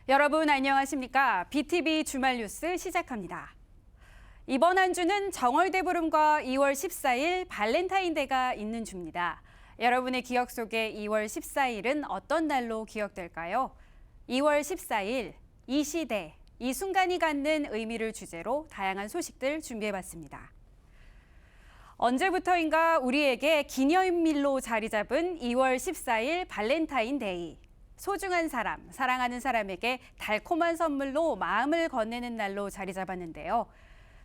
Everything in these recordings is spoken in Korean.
여러분 안녕하십니까? BTV 주말 뉴스 시작합니다. 이번 한 주는 정월대보름과 2월 14일 발렌타인데이가 있는 주입니다. 여러분의 기억 속에 2월 14일은 어떤 날로 기억될까요? 2월 14일, 이 시대, 이 순간이 갖는 의미를 주제로 다양한 소식들 준비해봤습니다. 언제부터인가 우리에게 기념일로 자리 잡은 2월 14일 발렌타인데이. 소중한 사람, 사랑하는 사람에게 달콤한 선물로 마음을 건네는 날로 자리 잡았는데요.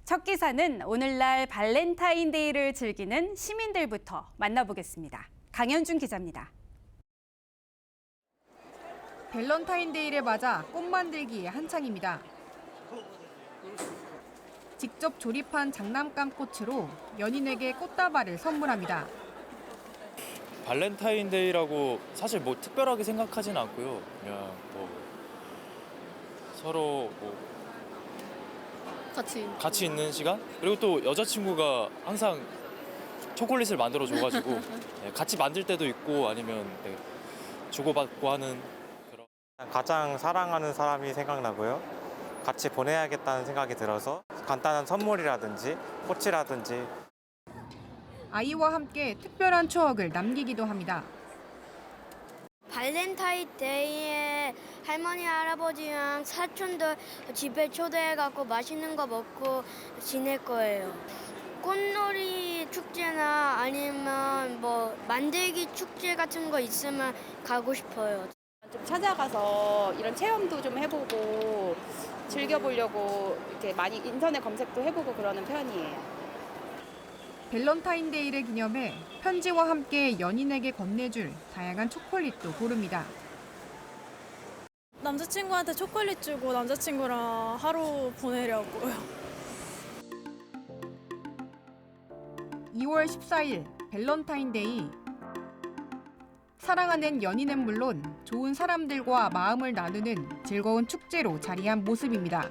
첫 기사는 오늘날 발렌타인데이를 즐기는 시민들부터 만나보겠습니다. 강현준 기자입니다. 발렌타인데이를 맞아 꽃 만들기에 한창입니다. 직접 조립한 장난감 꽃으로 연인에게 꽃다발을 선물합니다. 발렌타인데이라고 사실 뭐 특별하게 생각하진 않고요. 그냥 뭐 서로 뭐 같이 있는 시간? 그리고 또 여자친구가 항상 초콜릿을 만들어 줘가지고 네, 같이 만들 때도 있고 아니면 네, 주고받고 하는 그런. 가장 사랑하는 사람이 생각나고요. 같이 보내야겠다는 생각이 들어서 간단한 선물이라든지 꽃이라든지. 아이와 함께 특별한 추억을 남기기도 합니다. 발렌타인데이에 할머니, 할아버지랑 사촌들 집에 초대해갖고 맛있는 거 먹고 지낼 거예요. 꽃놀이 축제나 아니면 뭐 만들기 축제 같은 거 있으면 가고 싶어요. 좀 찾아가서 이런 체험도 좀 해보고 즐겨보려고 이렇게 많이 인터넷 검색도 해보고 그러는 편이에요. 발렌타인데이를 기념해 편지와 함께 연인에게 건네줄 다양한 초콜릿도 고릅니다. 남자친구한테 초콜릿 주고 남자친구랑 하루 보내려고요. 2월 14일 발렌타인데이. 사랑하는 연인은 물론 좋은 사람들과 마음을 나누는 즐거운 축제로 자리한 모습입니다.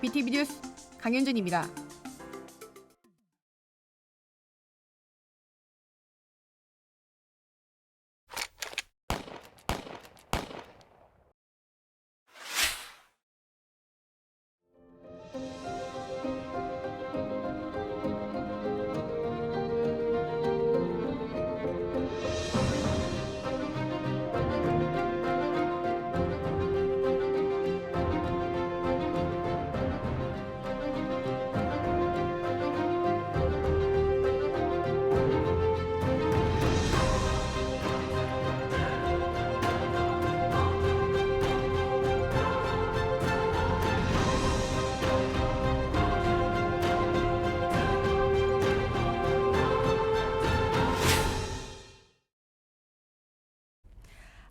BTV 뉴스 강현준입니다.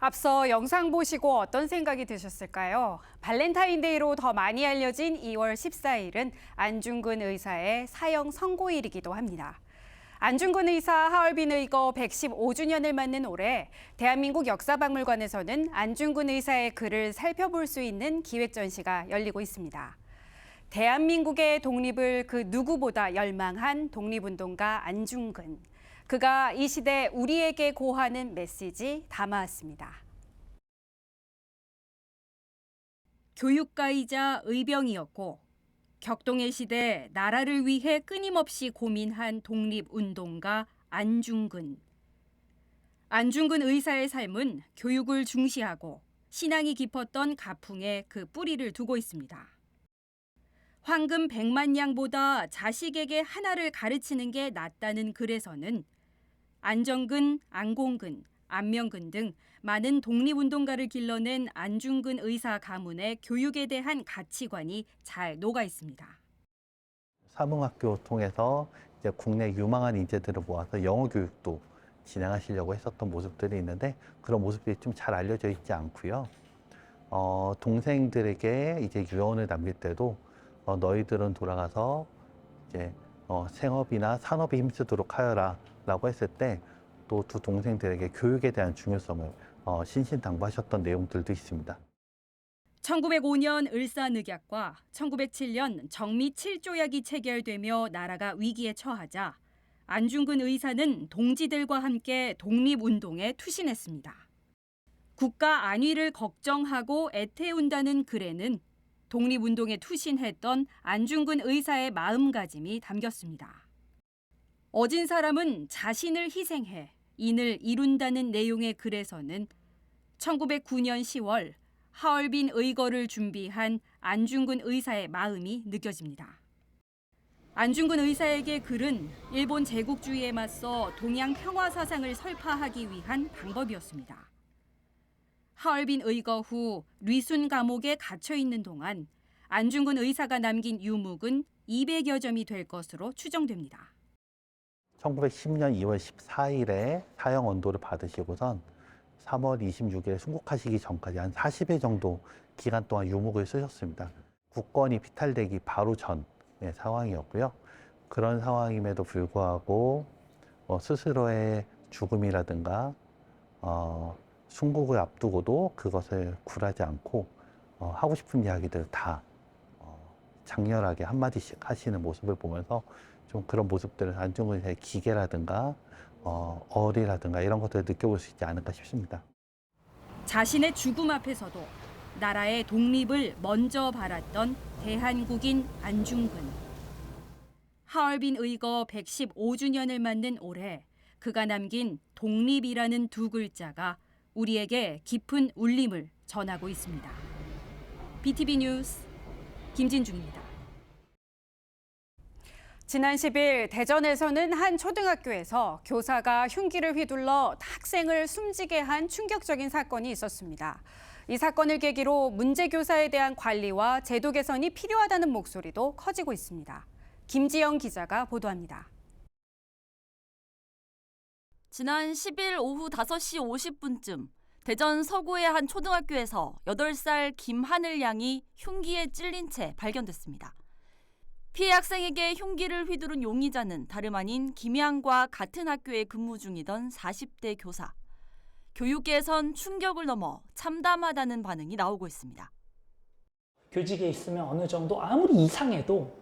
앞서 영상 보시고 어떤 생각이 드셨을까요? 발렌타인데이로 더 많이 알려진 2월 14일은 안중근 의사의 사형 선고일이기도 합니다. 안중근 의사 하얼빈 의거 115주년을 맞는 올해 대한민국 역사박물관에서는 안중근 의사의 글을 살펴볼 수 있는 기획 전시가 열리고 있습니다. 대한민국의 독립을 그 누구보다 열망한 독립운동가 안중근. 그가 이 시대 우리에게 고하는 메시지 담아왔습니다. 교육가이자 의병이었고 격동의 시대 나라를 위해 끊임없이 고민한 독립운동가 안중근. 안중근 의사의 삶은 교육을 중시하고 신앙이 깊었던 가풍에 그 뿌리를 두고 있습니다. 황금 100만 양보다 자식에게 하나를 가르치는 게 낫다는 글에서는 안정근, 안공근, 안명근 등 많은 독립운동가를 길러낸 안중근 의사 가문의 교육에 대한 가치관이 잘 녹아 있습니다. 사범학교 통해서 이제 국내 유망한 인재들을 모아서 영어 교육도 진행하시려고 했었던 모습들이 있는데 그런 모습들이 좀 잘 알려져 있지 않고요. 동생들에게 이제 유언을 남길 때도 너희들은 돌아가서 이제 생업이나 산업에 힘쓰도록 하여라라고 했을 때 또 두 동생들에게 교육에 대한 중요성을 신신당부하셨던 내용들도 있습니다. 1905년 을사늑약과 1907년 정미 7조약이 체결되며 나라가 위기에 처하자 안중근 의사는 동지들과 함께 독립운동에 투신했습니다. 국가 안위를 걱정하고 애태운다는 글에는 독립운동에 투신했던 안중근 의사의 마음가짐이 담겼습니다. 어진 사람은 자신을 희생해 인을 이룬다는 내용의 글에서는 1909년 10월 하얼빈 의거를 준비한 안중근 의사의 마음이 느껴집니다. 안중근 의사에게 글은 일본 제국주의에 맞서 동양 평화 사상을 설파하기 위한 방법이었습니다. 하얼빈 의거 후 리순 감옥에 갇혀 있는 동안 안중근 의사가 남긴 유묵은 200여 점이 될 것으로 추정됩니다. 1910년 2월 14일에 사형 언도를 받으시고선 3월 26일에 순국하시기 전까지 한 40일 정도 기간 동안 유묵을 쓰셨습니다. 국권이 피탈되기 바로 전의 상황이었고요. 그런 상황임에도 불구하고 스스로의 죽음이라든가 순국을 앞두고도 그것을 굴하지 않고 하고 싶은 이야기들 다 장렬하게 한마디씩 하시는 모습을 보면서 좀 그런 모습들을 안중근의 기계라든가 어리라든가 이런 것들을 느껴볼 수 있지 않을까 싶습니다. 자신의 죽음 앞에서도 나라의 독립을 먼저 바랐던 대한국인 안중근. 하얼빈 의거 115주년을 맞는 올해 그가 남긴 독립이라는 두 글자가 우리에게 깊은 울림을 전하고 있습니다. BTV 뉴스 김진중입니다. 지난 10일 대전에서는 한 초등학교에서 교사가 흉기를 휘둘러 학생을 숨지게 한 충격적인 사건이 있었습니다. 이 사건을 계기로 문제교사에 대한 관리와 제도 개선이 필요하다는 목소리도 커지고 있습니다. 김지영 기자가 보도합니다. 지난 10일 오후 5시 50분쯤 대전 서구의 한 초등학교에서 8살 김하늘 양이 흉기에 찔린 채 발견됐습니다. 피해 학생에게 흉기를 휘두른 용의자는 다름 아닌 김양과 같은 학교에 근무 중이던 40대 교사. 교육계에선 충격을 넘어 참담하다는 반응이 나오고 있습니다. 교직에 있으면 어느 정도 아무리 이상해도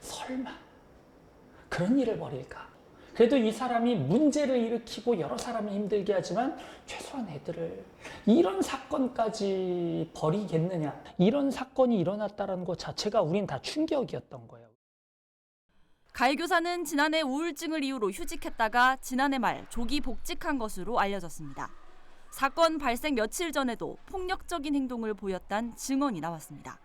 설마 그런 일을 벌일까? 그래도 이 사람이 문제를 일으키고 여러 사람을 힘들게 하지만 최소한 애들을 이런 사건까지 벌이겠느냐. 이런 사건이 일어났다는 것 자체가 우린 다 충격이었던 거예요. 가해 교사는 지난해 우울증을 이유로 휴직했다가 지난해 말 조기 복직한 것으로 알려졌습니다. 사건 발생 며칠 전에도 폭력적인 행동을 보였다는 증언이 나왔습니다.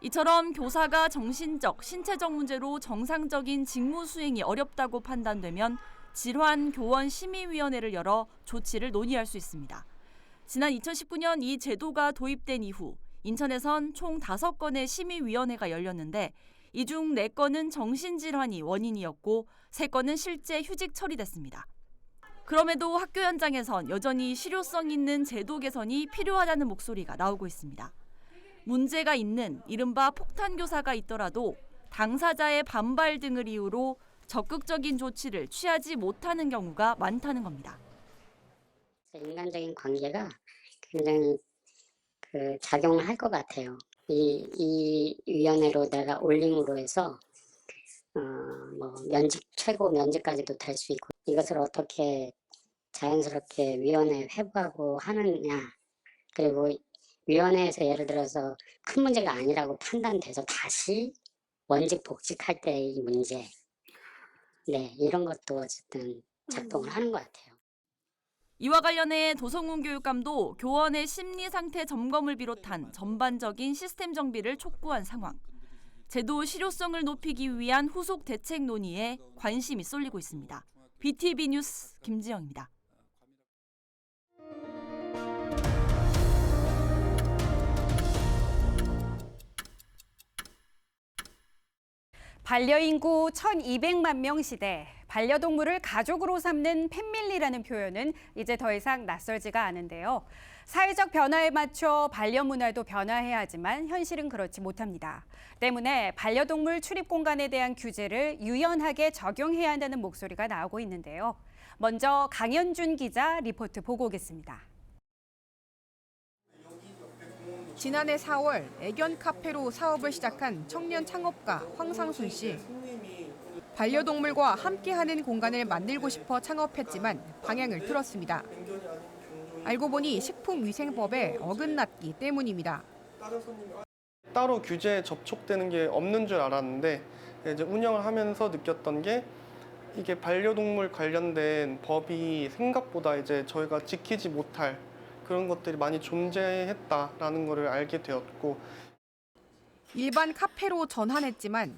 이처럼 교사가 정신적, 신체적 문제로 정상적인 직무 수행이 어렵다고 판단되면 질환교원심의위원회를 열어 조치를 논의할 수 있습니다. 지난 2019년 이 제도가 도입된 이후 인천에선 총 5건의 심의위원회가 열렸는데 이 중 4건은 정신질환이 원인이었고 3건은 실제 휴직 처리됐습니다. 그럼에도 학교 현장에선 여전히 실효성 있는 제도 개선이 필요하다는 목소리가 나오고 있습니다. 문제가 있는 이른바 폭탄 교사가 있더라도 당사자의 반발 등을 이유로 적극적인 조치를 취하지 못하는 경우가 많다는 겁니다. 인간적인 관계가 굉장히 작용을 할 것 같아요. 이 위원회로 내가 올림으로 해서 최고 면직까지도 될 수 있고 이것을 어떻게 자연스럽게 위원회 회부하고 하느냐 그리고 위원회에서 예를 들어서 큰 문제가 아니라고 판단돼서 다시 원직 복직할 때의 문제 이런 것도 어쨌든 작동을 하는 것 같아요. 이와 관련해 도성훈 교육감도 교원의 심리 상태 점검을 비롯한 전반적인 시스템 정비를 촉구한 상황. 제도 실효성을 높이기 위한 후속 대책 논의에 관심이 쏠리고 있습니다. BTV 뉴스 김지영입니다. 반려인구 1,200만 명 시대, 반려동물을 가족으로 삼는 팬밀리라는 표현은 이제 더 이상 낯설지가 않은데요. 사회적 변화에 맞춰 반려 문화도 변화해야 하지만 현실은 그렇지 못합니다. 때문에 반려동물 출입 공간에 대한 규제를 유연하게 적용해야 한다는 목소리가 나오고 있는데요. 먼저 강현준 기자 리포트 보고 오겠습니다. 지난해 4월 애견 카페로 사업을 시작한 청년 창업가 황상순 씨. 반려동물과 함께하는 공간을 만들고 싶어 창업했지만 방향을 틀었습니다. 알고 보니 식품위생법에 어긋났기 때문입니다. 따로 규제에 접촉되는 게 없는 줄 알았는데 이제 운영을 하면서 느꼈던 게 이게 반려동물 관련된 법이 생각보다 이제 저희가 지키지 못할 그런 것들이 많이 존재했다라는 것을 알게 되었고, 일반 카페로 전환했지만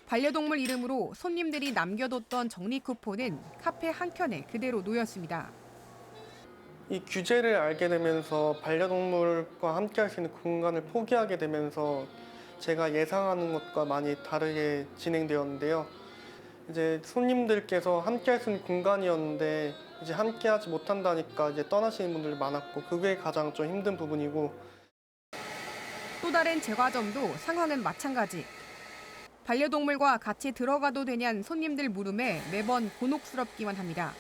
반려동물 이름으로 손님들이 남겨뒀던 적립 쿠폰은 카페 한켠에 그대로 놓였습니다. 이 규제를 알게 되면서 반려동물과 함께 할 수 있는 공간을 포기하게 되면서 제가 예상하는 것과 많이 다르게 진행되었는데요. 이제 손님들께서 함께 할 수 있는 공간이었는데 이제 함께 하지 못한다니까 이제 떠나시는 분들이 많았고, 그게 가장 좀 힘든 부분이고, 또 다른 제과점도 상황은 마찬가지. 반려동물과 같이 들어가도 되냐는 손님들 물음에 매번 곤혹스럽기만 합니다.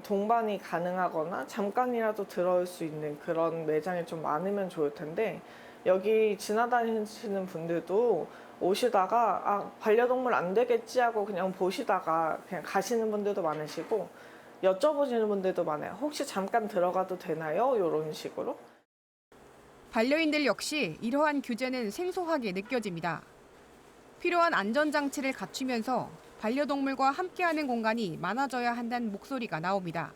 동반이 가능하거나 잠깐이라도 들어올 수 있는 그런 매장이 좀 많으면 좋을 텐데, 여기 지나다니시는 분들도 오시다가 반려동물 안 되겠지 하고 그냥 보시다가 그냥 가시는 분들도 많으시고, 여쭤보시는 분들도 많아요. 혹시 잠깐 들어가도 되나요? 이런 식으로. 반려인들 역시 이러한 규제는 생소하게 느껴집니다. 필요한 안전장치를 갖추면서 반려동물과 함께하는 공간이 많아져야 한다는 목소리가 나옵니다.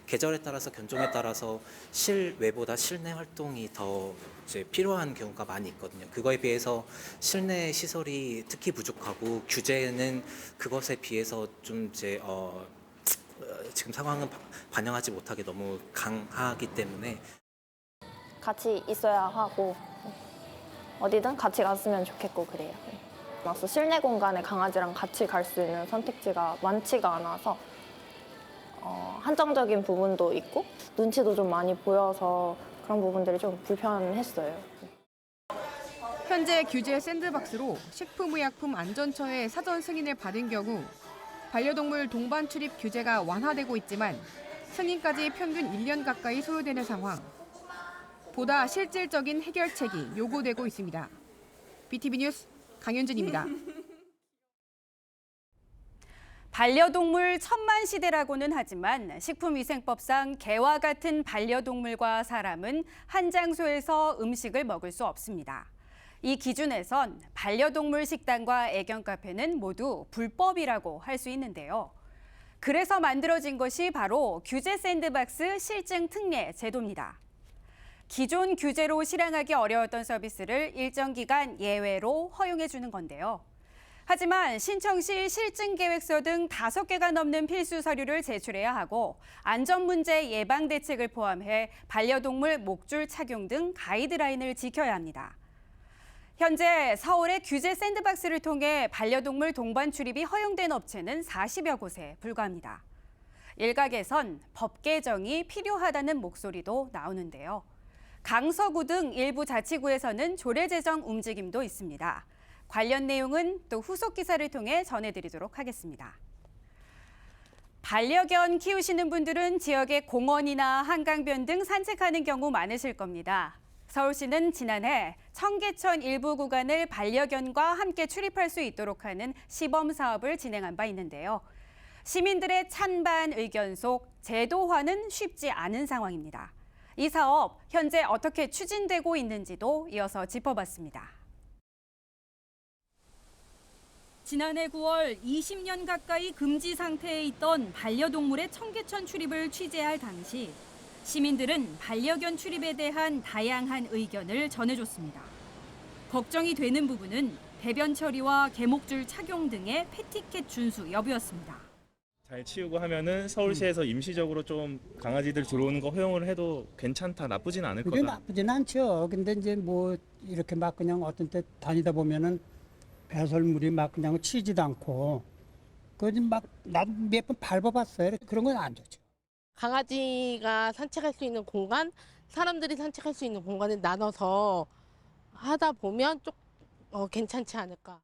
계절에 따라서 견종에 따라서 실외보다 실내 활동이 더 이제 필요한 경우가 많이 있거든요. 그거에 비해서 실내 시설이 특히 부족하고 규제는 그것에 비해서 좀 이제 지금 상황은 반영하지 못하게 너무 강하기 때문에 같이 있어야 하고 어디든 같이 갔으면 좋겠고 그래요. 그래서 실내 공간에 강아지랑 같이 갈 수 있는 선택지가 많지가 않아서 한정적인 부분도 있고 눈치도 좀 많이 보여서 그런 부분들이 좀 불편했어요. 현재 규제 샌드박스로 식품의약품 안전처의 사전 승인을 받은 경우 반려동물 동반 출입 규제가 완화되고 있지만 승인까지 평균 1년 가까이 소요되는 상황. 보다 실질적인 해결책이 요구되고 있습니다. BTV 뉴스 강윤준입니다. 반려동물 천만 시대라고는 하지만 식품위생법상 개와 같은 반려동물과 사람은 한 장소에서 음식을 먹을 수 없습니다. 이 기준에선 반려동물 식당과 애견 카페는 모두 불법이라고 할 수 있는데요. 그래서 만들어진 것이 바로 규제 샌드박스 실증 특례 제도입니다. 기존 규제로 실행하기 어려웠던 서비스를 일정 기간 예외로 허용해 주는 건데요. 하지만 신청 시 실증 계획서 등 5개가 넘는 필수 서류를 제출해야 하고 안전 문제 예방 대책을 포함해 반려동물 목줄 착용 등 가이드라인을 지켜야 합니다. 현재 서울의 규제 샌드박스를 통해 반려동물 동반 출입이 허용된 업체는 40여 곳에 불과합니다. 일각에선 법 개정이 필요하다는 목소리도 나오는데요. 강서구 등 일부 자치구에서는 조례 제정 움직임도 있습니다. 관련 내용은 또 후속 기사를 통해 전해드리도록 하겠습니다. 반려견 키우시는 분들은 지역의 공원이나 한강변 등 산책하는 경우 많으실 겁니다. 서울시는 지난해 청계천 일부 구간을 반려견과 함께 출입할 수 있도록 하는 시범 사업을 진행한 바 있는데요. 시민들의 찬반 의견 속 제도화는 쉽지 않은 상황입니다. 이 사업 현재 어떻게 추진되고 있는지도 이어서 짚어봤습니다. 지난해 9월 20년 가까이 금지 상태에 있던 반려동물의 청계천 출입을 취재할 당시 시민들은 반려견 출입에 대한 다양한 의견을 전해줬습니다. 걱정이 되는 부분은 배변 처리와 개목줄 착용 등의 패티켓 준수 여부였습니다. 잘 치우고 하면은 서울시에서 임시적으로 좀 강아지들 들어오는 거 허용을 해도 괜찮다, 나쁘진 않을 거다. 그게 나쁘진 않죠. 근데 이제 뭐 이렇게 막 그냥 어떤 때 다니다 보면은 배설물이 막 그냥 치지도 않고 그거 막 나도 몇 번 밟아봤어요. 그런 건 안 좋죠. 강아지가 산책할 수 있는 공간, 사람들이 산책할 수 있는 공간을 나눠서 하다 보면 좀 괜찮지 않을까.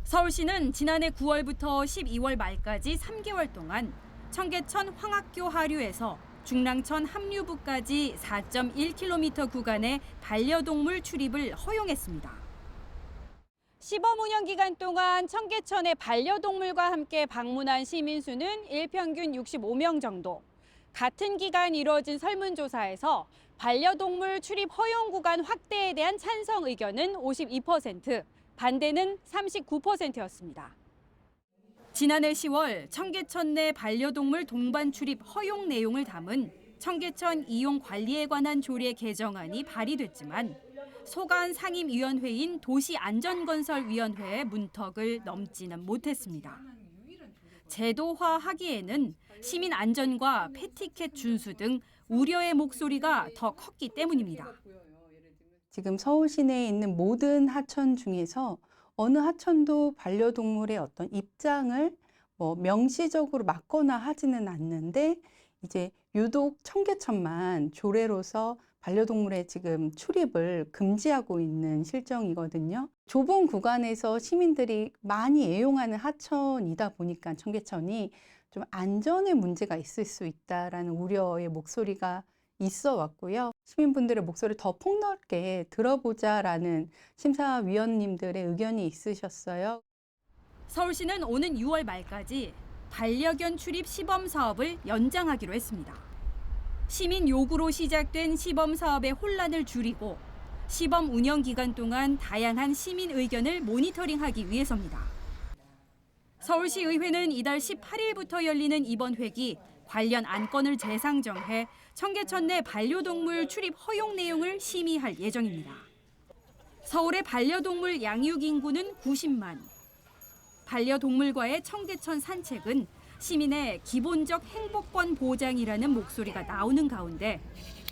서울시는 지난해 9월부터 12월 말까지 3개월 동안 청계천 황학교 하류에서 중랑천 합류부까지 4.1km 구간의 반려동물 출입을 허용했습니다. 시범 운영 기간 동안 청계천에 반려동물과 함께 방문한 시민 수는 일평균 65명 정도. 같은 기간 이루어진 설문조사에서 반려동물 출입 허용 구간 확대에 대한 찬성 의견은 52%, 반대는 39%였습니다. 지난해 10월 청계천 내 반려동물 동반 출입 허용 내용을 담은 청계천 이용 관리에 관한 조례 개정안이 발의됐지만 소관 상임위원회인 도시안전건설위원회의 문턱을 넘지는 못했습니다. 제도화하기에는 시민 안전과 펫티켓 준수 등 우려의 목소리가 더 컸기 때문입니다. 지금 서울 시내에 있는 모든 하천 중에서 어느 하천도 반려동물의 어떤 입장을 명시적으로 막거나 하지는 않는데 이제 유독 청계천만 조례로서 반려동물의 지금 출입을 금지하고 있는 실정이거든요. 좁은 구간에서 시민들이 많이 애용하는 하천이다 보니까 청계천이 좀 안전에 문제가 있을 수 있다라는 우려의 목소리가 있어 왔고요. 시민분들의 목소리를 더 폭넓게 들어보자라는 심사위원님들의 의견이 있으셨어요. 서울시는 오는 6월 말까지 반려견 출입 시범 사업을 연장하기로 했습니다. 시민 요구로 시작된 시범 사업의 혼란을 줄이고 시범 운영 기간 동안 다양한 시민 의견을 모니터링하기 위해서입니다. 서울시의회는 이달 18일부터 열리는 이번 회기 관련 안건을 재상정해 청계천 내 반려동물 출입 허용 내용을 심의할 예정입니다. 서울의 반려동물 양육 인구는 90만. 반려동물과의 청계천 산책은 시민의 기본적 행복권 보장이라는 목소리가 나오는 가운데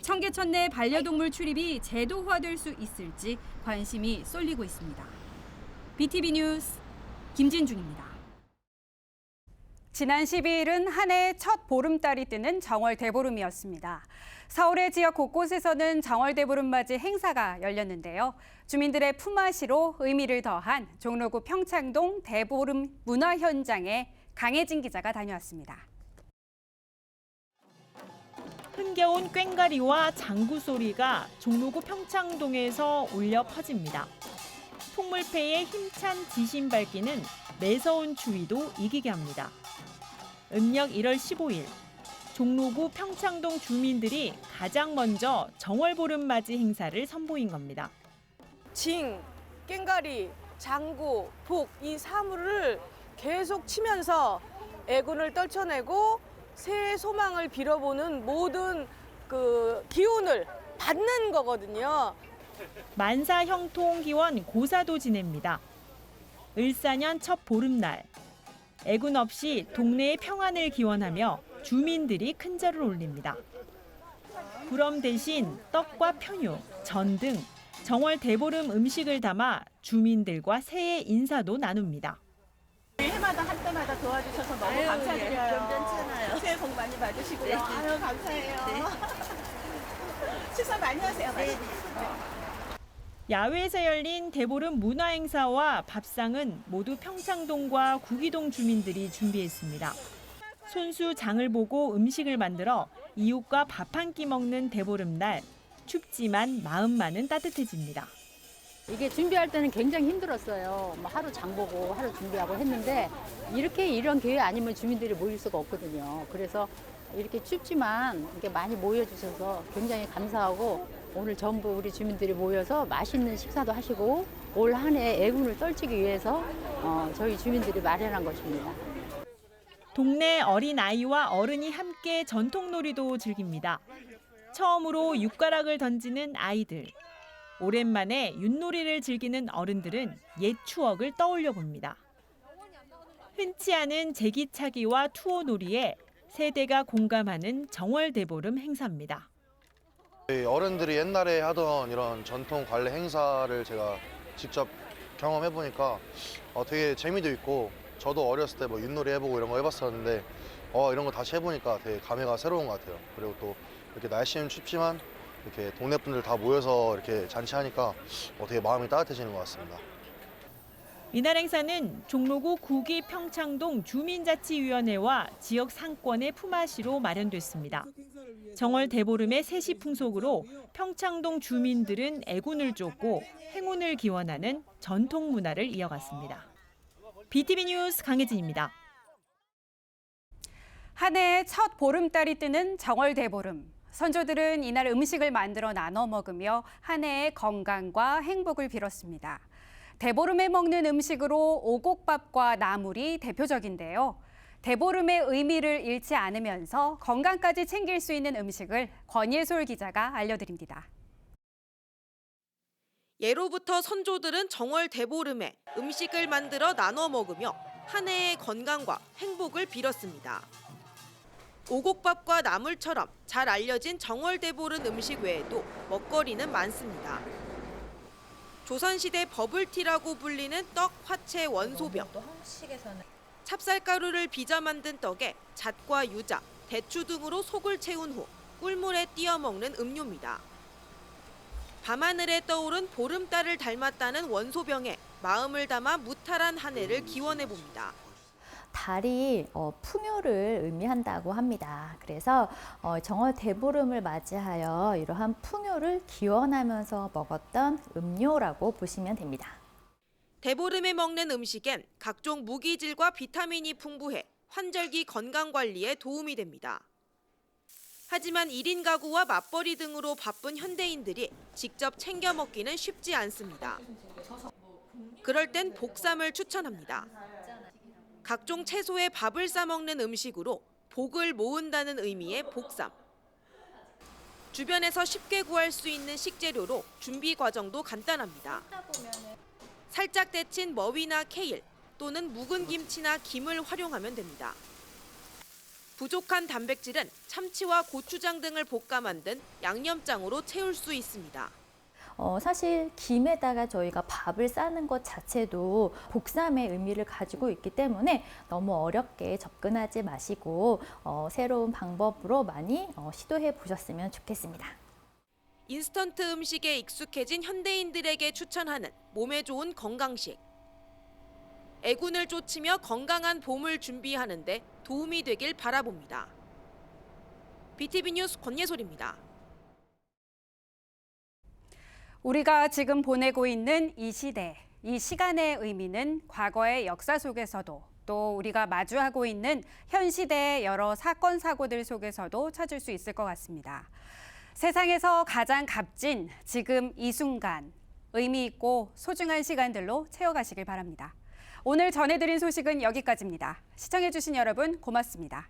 청계천 내 반려동물 출입이 제도화될 수 있을지 관심이 쏠리고 있습니다. BTV 뉴스 김진중입니다. 지난 12일은 한 해 첫 보름달이 뜨는 정월 대보름이었습니다. 서울의 지역 곳곳에서는 정월 대보름 맞이 행사가 열렸는데요. 주민들의 품앗이로 의미를 더한 종로구 평창동 대보름 문화 현장에 강혜진 기자가 다녀왔습니다. 흥겨운 꽹과리와 장구 소리가 종로구 평창동에서 울려 퍼집니다. 풍물패의 힘찬 지신 밝기는 매서운 추위도 이기게 합니다. 음력 1월 15일 종로구 평창동 주민들이 가장 먼저 정월보름 맞이 행사를 선보인 겁니다. 징, 꽹과리, 장구, 북 이 사물을 계속 치면서 애군을 떨쳐내고 새해 소망을 빌어보는 모든 그 기운을 받는 거거든요. 만사 형통 기원 고사도 지냅니다. 을사년 첫 보름날 애군 없이 동네의 평안을 기원하며 주민들이 큰절을 올립니다. 부럼 대신 떡과 편유, 전 등 정월 대보름 음식을 담아 주민들과 새해 인사도 나눕니다. 해마다 할 때마다 도와주셔서 너무 감사드려요. 괜찮아요. 새해 복 많이 받으시고요. 네. 아유 감사해요. 네. 식사 많이 하세요. 네. 야외에서 열린 대보름 문화행사와 밥상은 모두 평창동과 구기동 주민들이 준비했습니다. 손수 장을 보고 음식을 만들어 이웃과 밥 한 끼 먹는 대보름날, 춥지만 마음만은 따뜻해집니다. 이게 준비할 때는 굉장히 힘들었어요. 하루 장 보고 하루 준비하고 했는데 이런 기회 아니면 주민들이 모일 수가 없거든요. 그래서 이렇게 춥지만 이렇게 많이 모여주셔서 굉장히 감사하고 오늘 전부 우리 주민들이 모여서 맛있는 식사도 하시고 올 한 해 애군을 떨치기 위해서 저희 주민들이 마련한 것입니다. 동네 어린아이와 어른이 함께 전통놀이도 즐깁니다. 처음으로 육가락을 던지는 아이들. 오랜만에 윷놀이를 즐기는 어른들은 옛 추억을 떠올려 봅니다. 흔치 않은 제기차기와 투어놀이에 세대가 공감하는 정월대보름 행사입니다. 어른들이 옛날에 하던 이런 전통 관례 행사를 제가 직접 경험해보니까 되게 재미도 있고 저도 어렸을 때 윷놀이 해보고 이런 거 해봤었는데 이런 거 다시 해보니까 되게 감회가 새로운 것 같아요. 그리고 또 이렇게 날씨는 춥지만 이렇게 동네 분들 다 모여서 이렇게 잔치하니까 되게 마음이 따뜻해지는 것 같습니다. 이날 행사는 종로구 구기 평창동 주민자치위원회와 지역 상권의 품앗이로 마련됐습니다. 정월 대보름의 세시 풍속으로 평창동 주민들은 애군을 쫓고 행운을 기원하는 전통 문화를 이어갔습니다. BTV 뉴스 강혜진입니다. 한 해의 첫 보름달이 뜨는 정월 대보름. 선조들은 이날 음식을 만들어 나눠 먹으며 한 해의 건강과 행복을 빌었습니다. 대보름에 먹는 음식으로 오곡밥과 나물이 대표적인데요. 대보름의 의미를 잃지 않으면서 건강까지 챙길 수 있는 음식을 권예솔 기자가 알려드립니다. 예로부터 선조들은 정월 대보름에 음식을 만들어 나눠 먹으며 한 해의 건강과 행복을 빌었습니다. 오곡밥과 나물처럼 잘 알려진 정월 대보름 음식 외에도 먹거리는 많습니다. 조선시대 버블티라고 불리는 떡, 화채, 원소병. 찹쌀가루를 빚어 만든 떡에 잣과 유자, 대추 등으로 속을 채운 후 꿀물에 띄어 먹는 음료입니다. 밤하늘에 떠오른 보름달을 닮았다는 원소병에 마음을 담아 무탈한 한 해를 기원해 봅니다. 달이 풍요를 의미한다고 합니다. 그래서 정월 대보름을 맞이하여 이러한 풍요를 기원하면서 먹었던 음료라고 보시면 됩니다. 대보름에 먹는 음식엔 각종 무기질과 비타민이 풍부해 환절기 건강관리에 도움이 됩니다. 하지만 1인 가구와 맞벌이 등으로 바쁜 현대인들이 직접 챙겨 먹기는 쉽지 않습니다. 그럴 땐 복삼을 추천합니다. 각종 채소에 밥을 싸 먹는 음식으로 복을 모은다는 의미의 복삼. 주변에서 쉽게 구할 수 있는 식재료로 준비 과정도 간단합니다. 살짝 데친 머위나 케일 또는 묵은 김치나 김을 활용하면 됩니다. 부족한 단백질은 참치와 고추장 등을 볶아 만든 양념장으로 채울 수 있습니다. 사실 김에다가 저희가 밥을 싸는 것 자체도 복삼의 의미를 가지고 있기 때문에 너무 어렵게 접근하지 마시고 새로운 방법으로 많이 시도해 보셨으면 좋겠습니다. 인스턴트 음식에 익숙해진 현대인들에게 추천하는 몸에 좋은 건강식. 애군을 쫓으며 건강한 봄을 준비하는 데 도움이 되길 바라봅니다. BTV 뉴스 권예솔입니다. 우리가 지금 보내고 있는 이 시대, 이 시간의 의미는 과거의 역사 속에서도 또 우리가 마주하고 있는 현 시대의 여러 사건, 사고들 속에서도 찾을 수 있을 것 같습니다. 세상에서 가장 값진 지금 이 순간, 의미 있고 소중한 시간들로 채워가시길 바랍니다. 오늘 전해드린 소식은 여기까지입니다. 시청해주신 여러분 고맙습니다.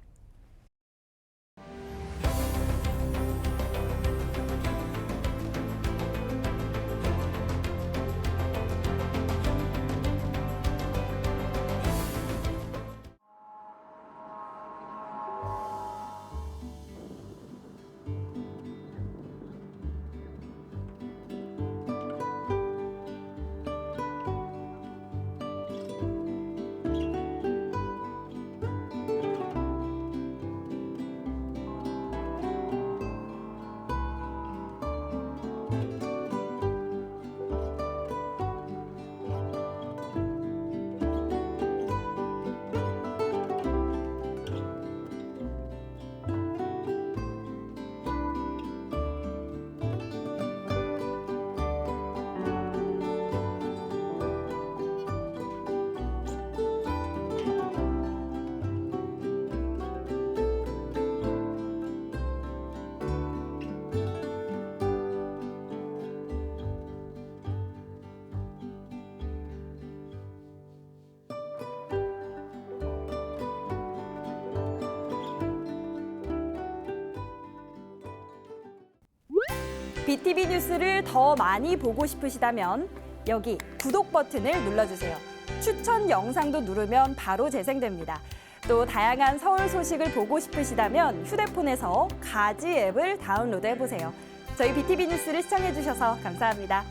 BTV 뉴스를 더 많이 보고 싶으시다면 여기 구독 버튼을 눌러주세요. 추천 영상도 누르면 바로 재생됩니다. 또 다양한 서울 소식을 보고 싶으시다면 휴대폰에서 가지 앱을 다운로드해보세요. 저희 BTV 뉴스를 시청해주셔서 감사합니다.